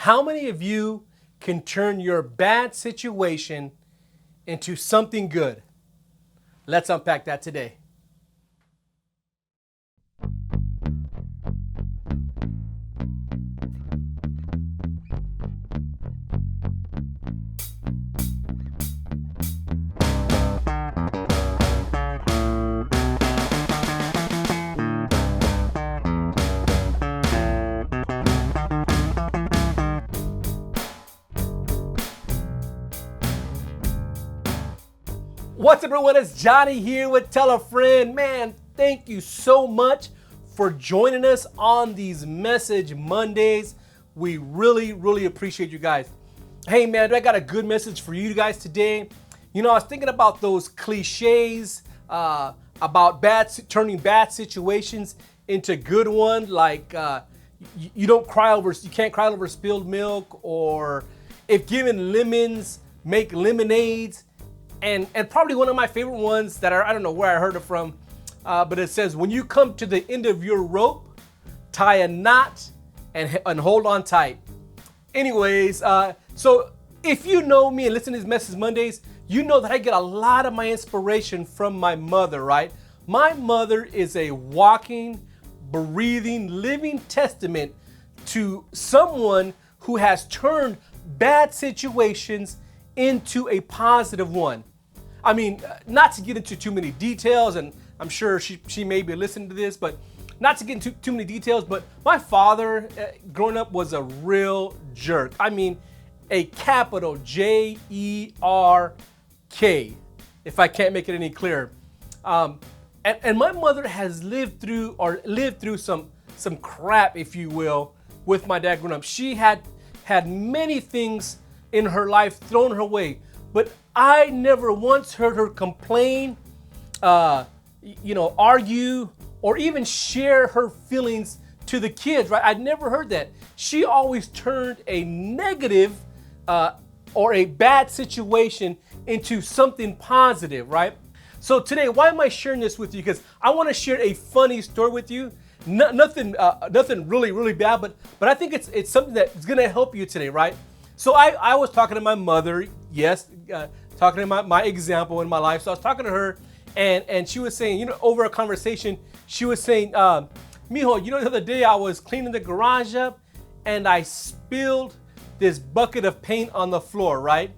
How many of you can turn your bad situation into something good? Let's unpack that today. What's up, everyone? It's Johnny here with Tell a Friend. Man, thank you so much for joining us on these Message Mondays. We really appreciate you guys. Hey, man, I got a good message for you guys today. You know, I was thinking about those cliches about turning bad situations into good ones, like you can't cry over spilled milk, or if given lemons, make lemonades. And probably one of my favorite ones that I don't know where I heard it from, but it says, when you come to the end of your rope, tie a knot and hold on tight. Anyways, so if you know me and listen to these Message Mondays, you know that I get a lot of my inspiration from my mother, right? My mother is a walking, breathing, living testament to someone who has turned bad situations into a positive one. I mean, not to get into too many details, and I'm sure she may be listening to this, but not to get into too many details, but my father, growing up, was a real jerk. I mean, a capital Jerk, if I can't make it any clearer. And my mother has lived through some crap, if you will, with my dad growing up. She had many things in her life thrown her way, but I never once heard her complain, argue, or even share her feelings to the kids, right? I'd never heard that. She always turned a negative or a bad situation into something positive, right? So today, why am I sharing this with you? Because I want to share a funny story with you. Nothing really bad, but I think it's something that's gonna help you today, right? So I was talking to my mother, yes, talking to my example in my life. So I was talking to her, and she was saying, over a conversation, she was saying, Mijo, the other day I was cleaning the garage up, and I spilled this bucket of paint on the floor, right?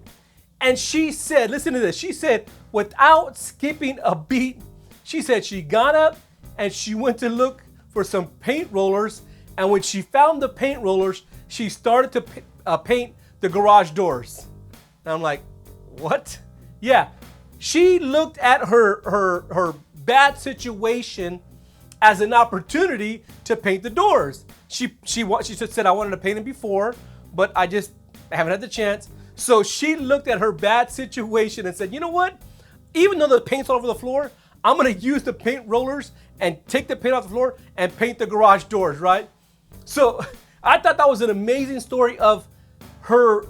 And she said, listen to this, she said, without skipping a beat, she said she got up and she went to look for some paint rollers, and when she found the paint rollers, she started to paint the garage doors. And I'm like, what? Yeah, she looked at her bad situation as an opportunity to paint the doors. She said, I wanted to paint them before, but I haven't had the chance. So she looked at her bad situation and said, you know what? Even though the paint's all over the floor, I'm gonna use the paint rollers and take the paint off the floor and paint the garage doors, right? So I thought that was an amazing story of her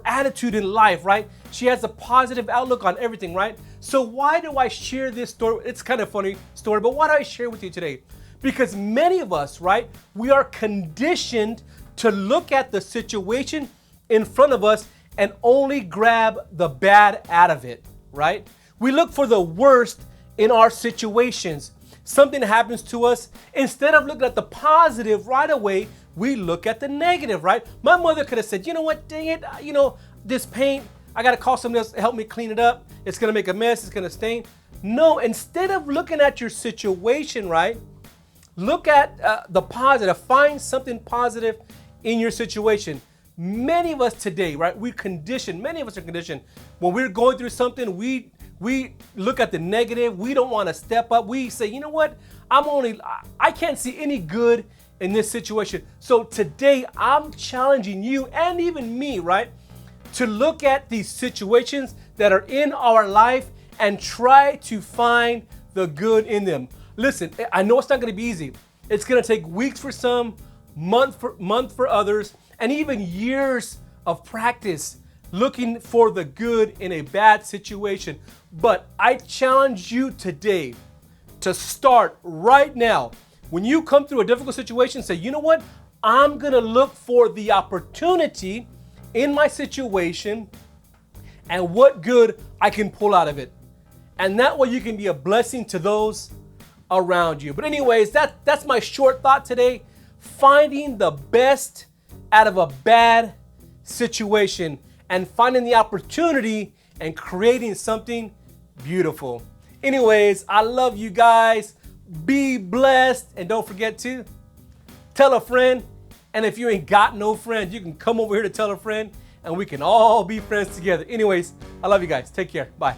attitude in life, right? She has a positive outlook on everything, right? So why do I share this story? It's kind of a funny story, but why do I share it with you today? Because many of us, right, we are conditioned to look at the situation in front of us and only grab the bad out of it, right? We look for the worst in our situations. Something happens to us, instead of looking at the positive right away, we look at the negative, right? My mother could have said, you know what, dang it, this paint, I gotta call somebody else to help me clean it up. It's gonna make a mess, it's gonna stain. No, instead of looking at your situation, right, look at the positive, find something positive in your situation. Many of us today, right, many of us are conditioned, when we're going through something, we look at the negative, we don't wanna step up, we say, you know what, I can't see any good in this situation. So today I'm challenging you and even me, right, to look at these situations that are in our life and try to find the good in them. Listen, I know it's not gonna be easy. It's gonna take weeks for some, month for others, and even years of practice looking for the good in a bad situation. But I challenge you today to start right now. When you come through a difficult situation, say, you know what? I'm going to look for the opportunity in my situation and what good I can pull out of it. And that way you can be a blessing to those around you. But anyways, that's my short thought today. Finding the best out of a bad situation and finding the opportunity and creating something beautiful. Anyways, I love you guys. Be blessed. And don't forget to tell a friend. And if you ain't got no friends, you can come over here to Tell a Friend and we can all be friends together. Anyways, I love you guys. Take care. Bye.